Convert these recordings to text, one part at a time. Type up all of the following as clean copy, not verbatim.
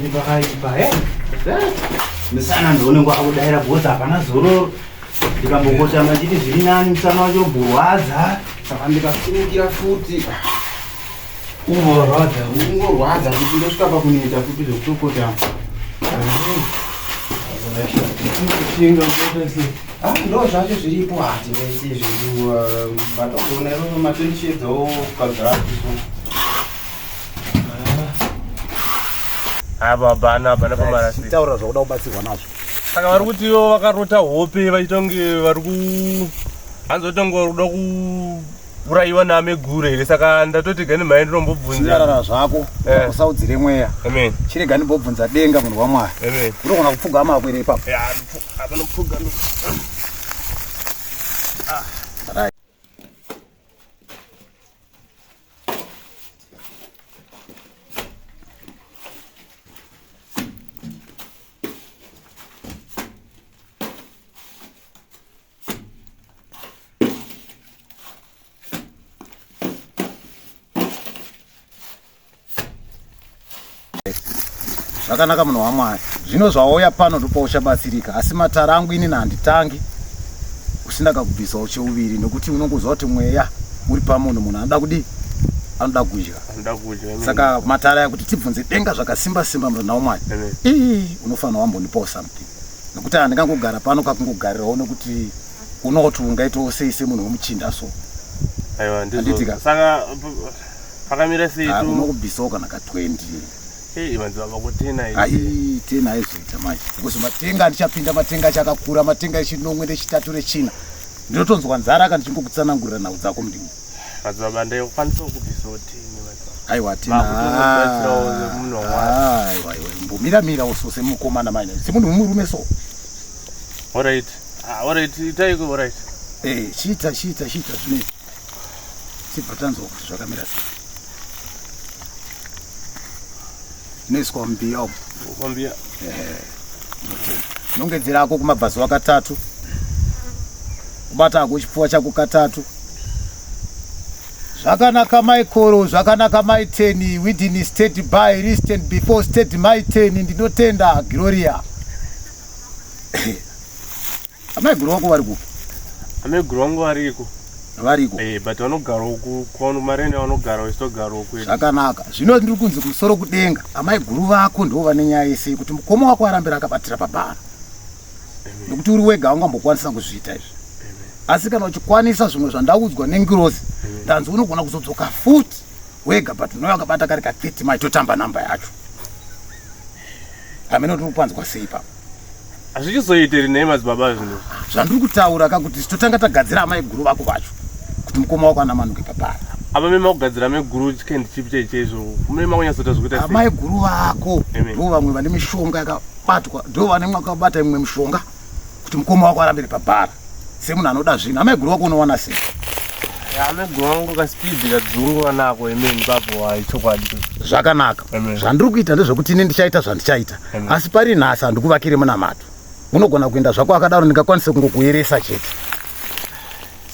ndipakaipa misana ndonengo akudaira bhodza apana zororo ndikambongota machiti zviri nani musana wacho mborwadza saka ndikasimukira futi ungorwadza kuti ndosvika pakunoita futi zvekutokota ndo zvacho zviripo hati vese zviri vatoona ivoo matendishedzawo kukagarakiso bana pamarasi taura zvakuda kubatsirwa nazvo saka vari kutiwo vakarota hope vachitonge vari hanzotonge vari kuda kuurayiwa naamegure here saka ndatoti gani mhai ndinombobvunzarara zvako usaudzire mweya chirega ndimbobvunza denga munhu wamwari unogona kupfuga makwere ipapo apanopfuga zvakanaka munhu wamwari zvino zvawauya pano ndipo uchabatsirika asi matara angu ini handitangi usina kakubvisawo cheuviri nekuti unongozva kuti mweya uri pamunhu munhu anoda kudii anoda kudya saka matara yakuti tibvunze denga zvakasimba simba munhu wamwari unofanira wambonipawo something nekuti handingangogara pano kakungogarirawo nekuti unoti ungaitawo sei semunhu wemuchinda so handitika saka pakamira sei unokubvisawo kana ka20 ai tena aizoita manje because matenga andichapinda matenga achakakura matenga echinomwe nechitatu rechina ndinotonzwa nzara kana ndichingokutsanangurira nhau dzako mudini madzibaba ndaikufanisawo kubvisawo aiwa tena mbomiramirawo so semukomana manje semunhu wemurume so alright itaiko alright chiita zvinoita chibva tanzwa kuti zvakamira sei inoiswa mumbiya kwambiya nongedzerako kumabhazi wakatatu kubata ako chipfuwa chako katatu zvakanaka maikoro zvakanaka mai10 within state by listen before state my10 ndinotenda Gloria amaiguru wako vari kupi amaiguru wangu variko but vanogara uku kwano marene vanogara vachitogara uku zvakanaka zvino ndiri kunzi kumusoro kudenga amaiguru vako ndo vane nyaya yese kuti mukoma wako arambira akabatira pabhara nekuti uri wega aungambokwanisa kuzviita izvi asi kana uchikwanisa zvimwe zvandaudzwa nengirozi ndanzi unogona kuzodzoka futi wega but unouya akabata kari ka30 mai totamba namba yacho hamene tiri kupanzwa sei papo hazvichizoiteri nei madzibaba zvino zvandiri kutaura kakuti totanga tagadzira amaiguru vako vacho kuti mukoma wako anamanuke pabhara apa mema kugadzira meguru chikendi chipi chaichaizvo mema kunyatsota zvekuita amaiguru vako ndo vamwe vane mishonga yakabatwa ndo vane mwakabata imwe mishonga kuti mukoma wako arambire pabhara semunhu anoda zvino amaiguru wako unowana sei amaiguru wangu kasipidhi kadzungu anako emeni papo haichokwadi zvakanaka zvandiri kuita ndezvekuti ine ndichaita zvandichaita asi pari nhasi handikuvakire munamato unogona kuenda zvako akadaro ndingakwanise kungokuyeresa chete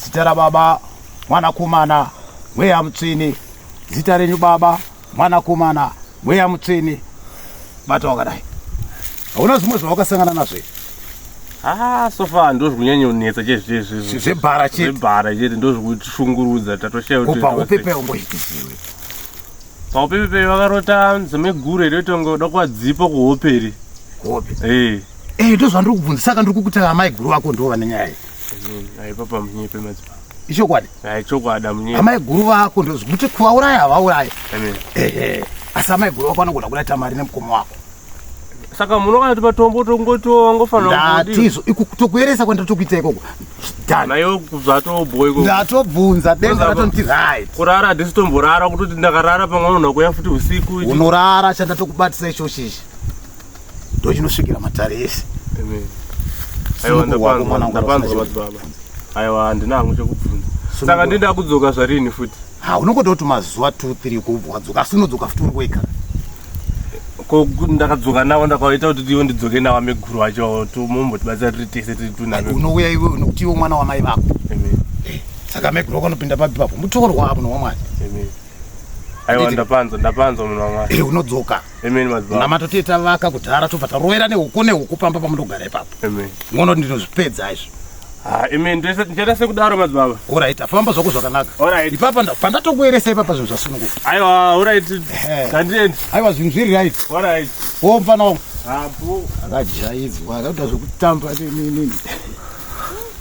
zita rababa mwanakomana mweya mutsvene zita renyu baba mwanakomana mweya mutsvene bata wakadai hauna zvimwe zvawakasangana nazvo sofa ndozvikunyanyonetsa chezvebhara chete ndozvikutishungurudza tatoshaaupepe umboitisiwe paupepepe vakarota zemeguru riotonge uda kuvadzipa kuhoperi kuhope ndo zvandiri kubvunza saka ndiri kukuta amaiguru vako ndo vane nyaya aipapa munyepe madzibaba ichokwadi chokwada munyepe amaiguru vako ndozvikuti kuvauraya havaurayi asi amaiguru vako anogona kudaita mari nemukoma wako saka munokana kuti patombo tongotiwo wangofanira ndatizo tokuyeresa kwandatokuita ikoko nayo zvatobhoiko ndatobvunza denga ratonoti right kurara handisi tomborara kutoti ndakarara pamwe unhu kuya futi usiku unorara chandatokubatisa ichochichi ndo chinosvikira matare ese aiwa ndapanzwa madzibaba aiwa handina hangu chekubvunza saka ndinda kudzoka zvarini futi unongodoti mazuva 2-3 kuwadzoka asi unodzoka futi uri wega ndakadzoka nawo ndakaita kuti iwo ndidzoke nawo ameguru wacho mombotibatsira tiri tese tiri tuname unouya iwe nokuti iwe mwana wamai vako saka ameguru wako anopinda papi papo mutorwa munhu wamwari Aiwa ndapanza munhu wamwari. Unodzoka. Amen madzibaba. Namatoti tavaka kudhara tobva tarovera nehuku pamba pamunogara ipapo. Amen. Ngono ndinozvipedza izvo. Amen. Ndichaita sekudaro madzibaba. Alright, afamba zvako zvakanaka. Alright. Ipapa pandatokueresa ipapa zvinhu zvasununguka. Aiwa, alright. Kandiende. Aiwa zvinhu zviri right. Alright. Mufana wangu. Apo. Akajaidzwa akaita zvekutamba nini.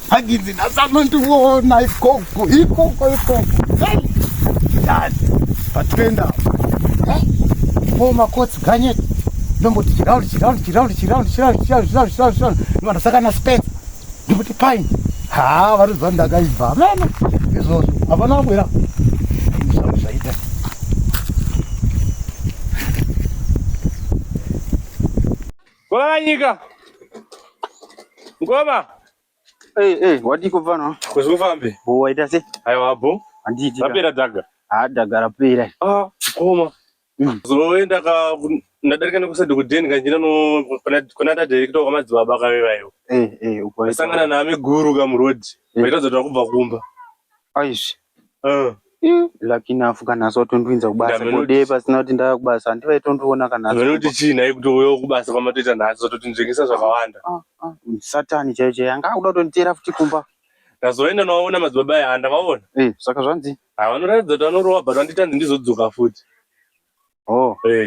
Agidzi ndasanondiona ikoko. Dad, patenda. Makotsi ganyeti. Ndomboti chiraundi. Vanhu saka na spets. Ndomboti paini. Vanozva ndakaibva. Amena. Izvozvo. Hapana wabwera. Zvaita. Kwanyika. Ngoma. Wadi kufana. Kuzufambe. Waita se? Aiwa abo. Anditi. Rapera daga. Daga rapera. Koma. Zoenda nadarika nekusadhokodheni kanjira kuna director kwamadzibaba kavevaiwo. Uko. Sangana nami guru kamurodi. Vaitadza kuti kubva kumba. Aishi. Lakini afu kana sotondwinza kubasa kode pasina kuti ndakubasa andivaitondoona kana vanoti chini kuti uyo kubasa kwamatoita nhasi zototinzvengesa zvakawanda. Satani chaiche yanga kuda kutonditera futi kumba. Ndazoenda naona madzibaba aya ndavaona. Saka zvanzi. Vanoratidza kuti vanorowa but vanditi hanzi ndizodzoka futi.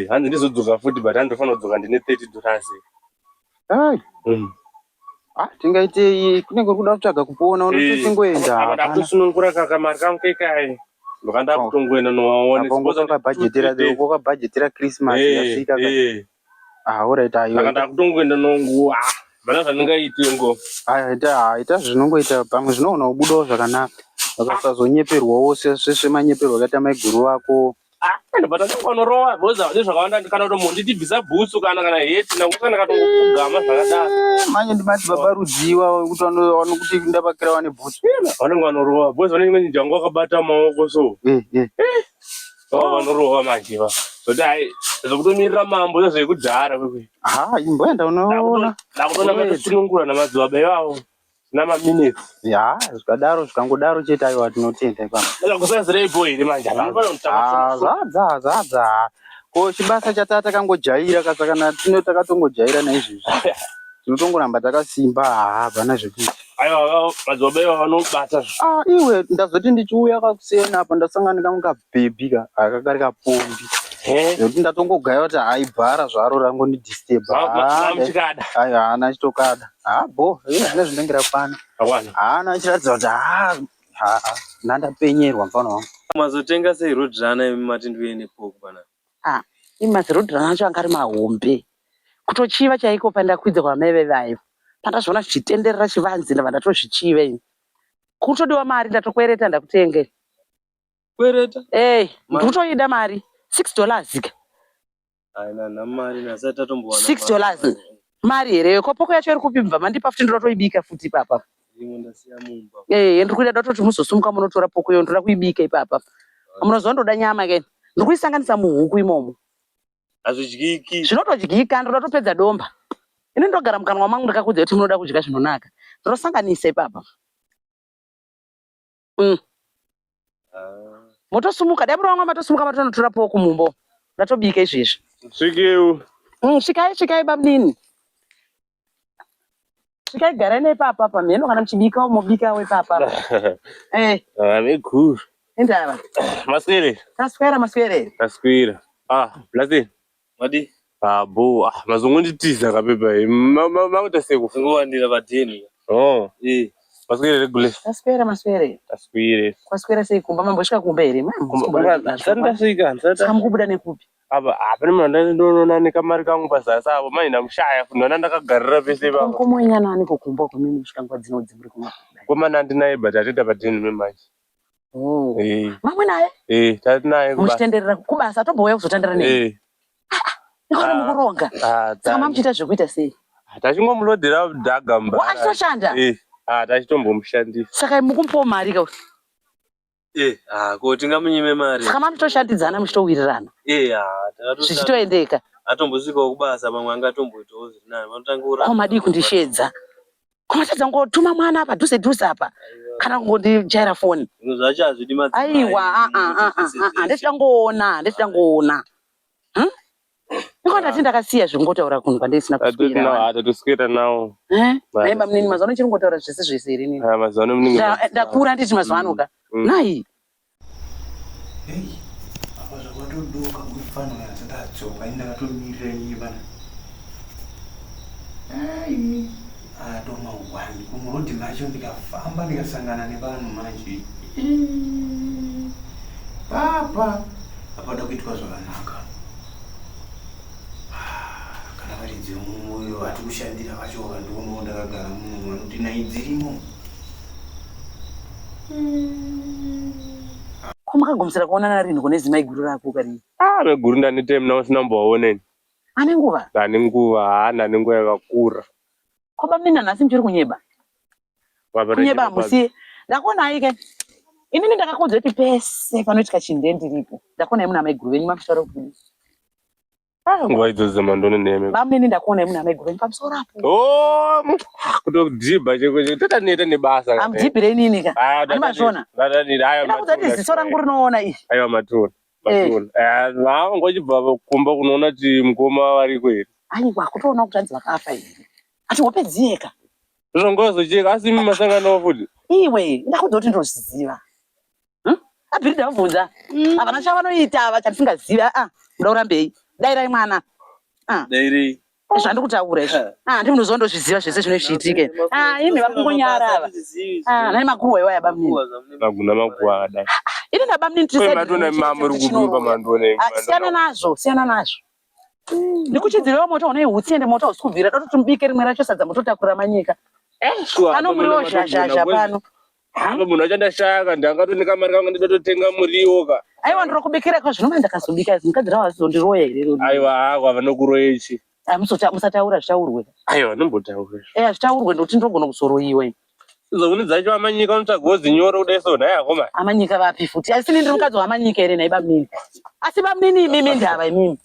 Hanzi ndizodzoka futi but handifanira kudzoka ndine $30. Tingaite kunenge kuda kutsvaga kupona unototingoenda. Ndakusunungura kamari kangu kekai. Ndokanda kutongoenda nowaone. Wakabhajetera Christmas yasvika. Alright ayo. Ndakanda kutongoenda nongu. Bana zvanongaite ngo. Ita zvinongoita pamwe zvinoona ubudawo zvakanaka. Vakasazonyeperwawo semanyeperwa akaita maiguru wako. Ndobata ndikwanorowa boza zvakawanda ndikana kuti mundi tibvisa bhutsu kana heti nanguka ndakatongogama zvakadaro. Manje ndimadzibaba rudziwa kuti wanoona kuti ndapakira wane bhutsu. Vanenge vanorowa boza vanenge njangu wakabata maoko so. Vanorowa manje va. Zoti hai zokutomirira mambo zvekudhara kwekwe. Imboenda unoona. Ndakutoona matosunungura namadzibaba ivavo. Nama minutes. Zvikangodaro chete aiwa tinotenda ipapo. Kusazirei boy manje. Zadza. Ko chibasa chatata kangojaira kasakana takatongojaira naizvizvi. Tinotongoramba takasimba hapana zvekuti. Aiwa madzibaba ivavo vanobata. Iwe ndazoti ndichiuya kakusena apa ndasangana kangu kabhebhika akagari kapombi. Nekuti ndatongogaya kuti haibhara zvaro rangondidisturba. Haana chitokada. Zvine zvinenge rapana. Haana achiratidza kuti ndandapenyerwa mfana wangu. Mazotenga sei rodrana matinduyene poko bana? Mazirodrana acho anga ari mahombe. Kutochiva chaiko pandakwidza kwamai vevayo. Pandazviona zvichitenderera chivanzi ndabva ndatozvichiva ini. Kutodiwa mari ndatokwereta ndakutenge. Kwereta? Ndikutoida mari. $6 ka. Haina mari nasati tatombowana. $6. Mari here kopoko yacho iri kupimba mandipa futi ndotoibika futi ipapa. Ndasiya mumba. Ndiri kuida dototi muzosumuka munotora poko yo ndira kuibika ipapa. Munozondoda nyama ke. Ndiri kuisanganisa muhuku imomo. Azvidyiki. Zvinotodyika ndotopedza domba. Ini ndogara mukanwa mangu ndakakudza kuti munoda kudya zvinonaka. Ndinosanganisa ipapa. Motosumuka dai murongwa matosumuka matonotora poko mumbo. Ndatobika izvezvi. Svikeu. Svikai babnini. Svikai gara nei papa pamheno kana mchibika umobika we papa. Ameguru. Indava. Maswere. Taswera. Blasi. Wadi. Bo, mazongonditiza kapepa. Makuta seko ngowandira vadheni. Maswere regule. Taswera. Kwaswera sei kumba mambosvika kumba here? Ndasvika. Samukubuda nekupi? Pane mwana ndonoona nekamari kangu pazasi apo mai ndamushaya funana ndakagarira pese ipapo. Komonya nani kukumba kwamini musvika nguva dzino dzimuri kumba. Komana ndinaye but atenda padheni memanje. Mamwe naye? Tati naye kubasa. Muchitenderera kubasa tombouya kuzotandara nei? Ndikona mukuronga. Saka mamuchiita zvekuita sei? Tachingomulodhera dhaga mbara. Wachitoshanda? Tachitombomushandisa. Saka mukumupawo mari kauti? Ko tingamunyime mari. Saka mamutoshandidzana muchitowirirana. Zvichitoendeka. Atombosvikawo kubasa pamwe angatomboitawo zviri nani. Vanotanga kuramba. Komadi kundishedza. Komatadza ngotuma mwana apa dhuze apa. kana kungondichaira foni. Zvinhu zvacho hazvidi madzimai. Aiwa, ndetitangoona. Ndikona ndakasiya zvingotaura kunhu kwandisina kuswera. Kuswera nawo. Naimba munini mazuva ano chiringotaura zvese zvese here nini. Mazuva ano munini. Ndakura nditi mazuva ano ka. Nai. Hey, apa zvakatodoka kufana yatadzoka indakatomirira nyima. Ai, atoma wani kumurodi macho ndikafamba ndikasangana nevanhu manje. Papa, apada kuitwa zvakanaka. Kana varidzi mumwoyo atikushandira vacho vakandionawo ndakagara munhu vanoti naidzirimo. Kwamakagumsira kuonana rini kune zimai guru rako kari? Meguru ndanite mna usina mbooneni. Ane nguva? Ndane nguva, ndane nguva yakakura. Kwaba mnina nhasi muchiri kunyeba? Kunyeba musi. Ndakona aike. Inini ndakakudza kuti pese panoitika chindende ndiripo. Ndakona muna mai guru venyu mafishara kuti. Nguva idzodzo mandone neme. Bamnini ndakona muna mai guru venyu pamusoro apo. Oh, kutodhibha cheko tata neta nebasa. Amudhibhire inini ka. Ani mazvona. Ndakudza kuti ziso rangu rinoona izvi. Aiwa matona. Ngochibva kumba kunoona kuti mukoma variko here. Aiwa kutoona kuti hanzi vakafa here. Ati wapedzieka. Zvongozocheka asi masangano futi. Iwe ndakudza kuti ndozviziva. Abhirida vabvunza. Havana chavanoita vachatisingaziva. Ndaurambei. Dairai mwana. Dairi. Zvandikutaura izvi. Ndi munhu uzondozviziva zvese zvinochiitike. Imi vakungonyara ava. Nai makuhwa iwaya bamnini. Maguna makuhwa akadai. Ini ndabamnini tisai. Matona mama uri kuduka mandone. Siyana nazvo. Ndikuchidzirawo moto une hutsi moto usikubvira dototi mubike rimwe racho sadza mototakura manyika. Pano muriwo zhazha pano. Apa munhu achandashaka ndangatonika mari kangu ndototenga muriwo ka. Aiwa ndirokubikira kwa zvino ndakazobika izvi mukadzi rawo azondiroya here. Aiwa akwa vanokuroyechi. Musataura zvichaurwe. Aiwa nombotaura. Zvichaurwe ndokuti ndogona kuzoroyiwe. Zoguni dzacho amanyika unotsvagozi nyoro kudai so nhai akoma. Amanyika vapi futi? Asi ndiri mukadzi wamanyika here nhai bamnini. Asi bamnini imimi ndava imimi.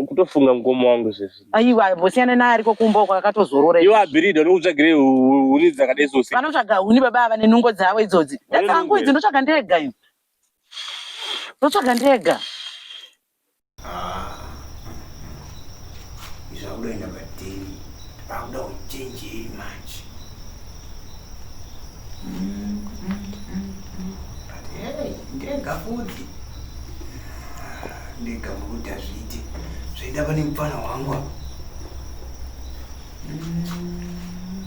Kutofunga mukoma wangu zvese. Aiwa mbosiyana naye ariko kumba kwakatozorora. Iwo abhirida unokutsvagire huni dzakadai so. Vanotsvaga huni baba ava nenhungo dzavo idzodzi. Dzangu idzi ndotsvaga ndega ini. Ndotsvaga ndega. Izvakudoenda badheni. Pakuda kuchenjeri manje. But hey, ndega futi. Ndega mukuti hazviiti. Zvaida pane mufana wangu.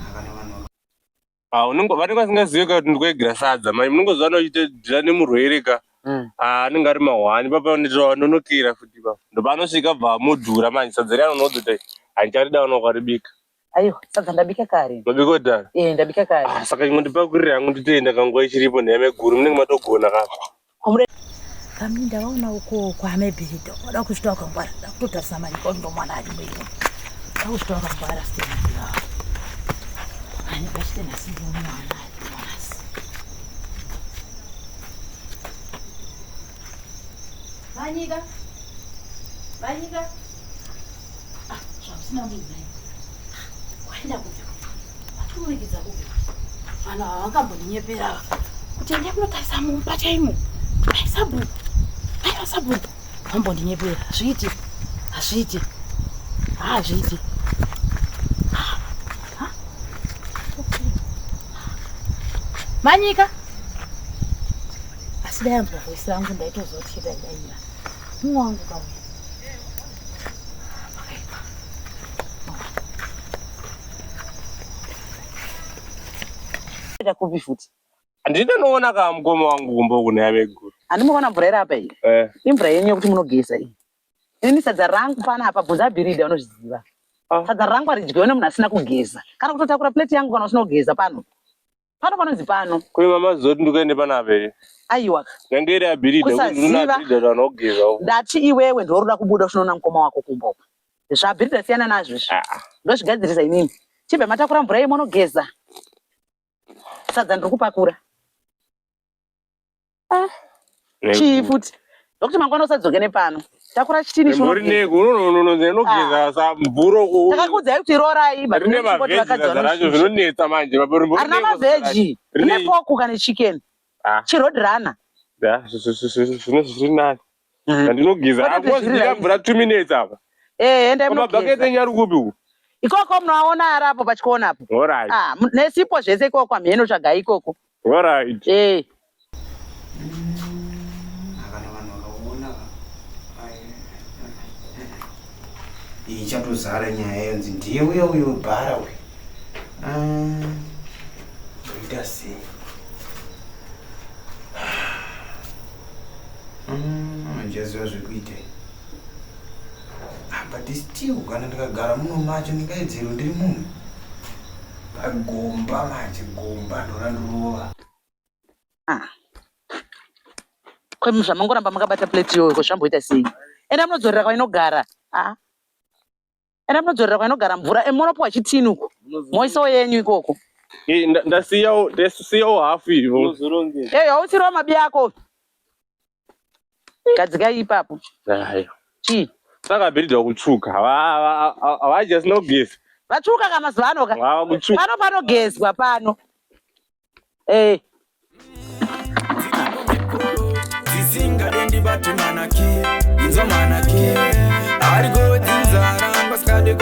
Akana vanhu. Unongo vanenge vasingazivi kuti ndikuegira sadza mai munongoziva nochitodhira nemurwere ka. Anenge ari mahwani papa nonokera futi pa. Ndopanosvika bva mudhura manje sadza riya unodzotai. Handicharidawo nokaribika. Aiwa sadza ndabika kare. Mabika kudhara? Ndabika kare. Saka ngondipakurira hangu nditoenda kanguva ichiripo nehame guru munenge matogona kapa. Kami ndavaona uko kwaamebhirida wada kusvita wakangwara ndakutotarisa manyika ndo mwana ari mwino ndakusvita wakangwara sitenazira ani pachitenasi mwana ari mwanasi manyika zvamusina muzai waenda kupi watomuregedza kupi vanhu ava vakamboninyepera kuti endai kunotarisa mumba chaimo aisabu aisabu vambondinyepera hazviiti hazviiti manyika asi dai ambwa voisi rangu ndaitozotyira daira mumwe wangu kauya kupi futi handina noona kaa mukoma wangu kumba kune hame guru. Handimuona mvura iri apa iyi? Imvura yenyu yekuti munogeza iyi. Ini sadza rangu panapa bvunza abhirida unozviziva. Sadza rangu haridyiwe nemunhu asina kugeza. Kana kutotakura pleti yangu kana usina kugeza pano. Pano panonzi pano. Kune mama zoti ndikuende panapa here. Aiwa. Yange iri abhirida kuti ndina abhirida vanogeza. Ndati iwewe ndoruda kubuda uchinoona mukoma wako kumba uko. Zvabhirida siyana nazvo izvi. Ndozvigadzirisa inini. Chibve matakura mvura yenyu munogeza. Sadza ndiri kupakura. Chii futi? Ndokuti mangwana usadzoke nepano. Takura chitini unogeza samburo. Takakudzai kuti rorai Rine mavheji racho zvinonetsa manje. Arina mavheji. Rine poku kana chicken. Chirodrana. Zviri nani. Ndinogeza angozvira mvura 2 minutes apa. Enda mabhaketi enyari kupi uku? Ikoko munoona arapo pachikona apo. Alright. Nesipo zvese ikoko amheno tsvaga ikoko. Alright. Ichatozara nyaya yonzi ndiye uyo bhara we. Ita sei. Njeziwa zvekuita. But still kana ndakagara muno macho ndingaedzero ndiri munhu. Pagomba manje gomba ndorandorova. Kwemi zvamangoramba makabata plate yo zvamboita sei? Enda munodzorera kwainogara. Enda munodzorera kwainogara mvura. Munopuwa chitini uko. Moisawo yenyu ikoko. Ndasiyawo hafu ivo. Hausiriwo mabi ako. Gadzika ipapo. Chii? Saka bhedha kutsvuka. Havajasi nogesi. Vatsvuka kamazuva ano ka? Pano panogezwa pano. Zizinga dendi batu manaki. Inzo manaki. Ari go tinzara. Paskade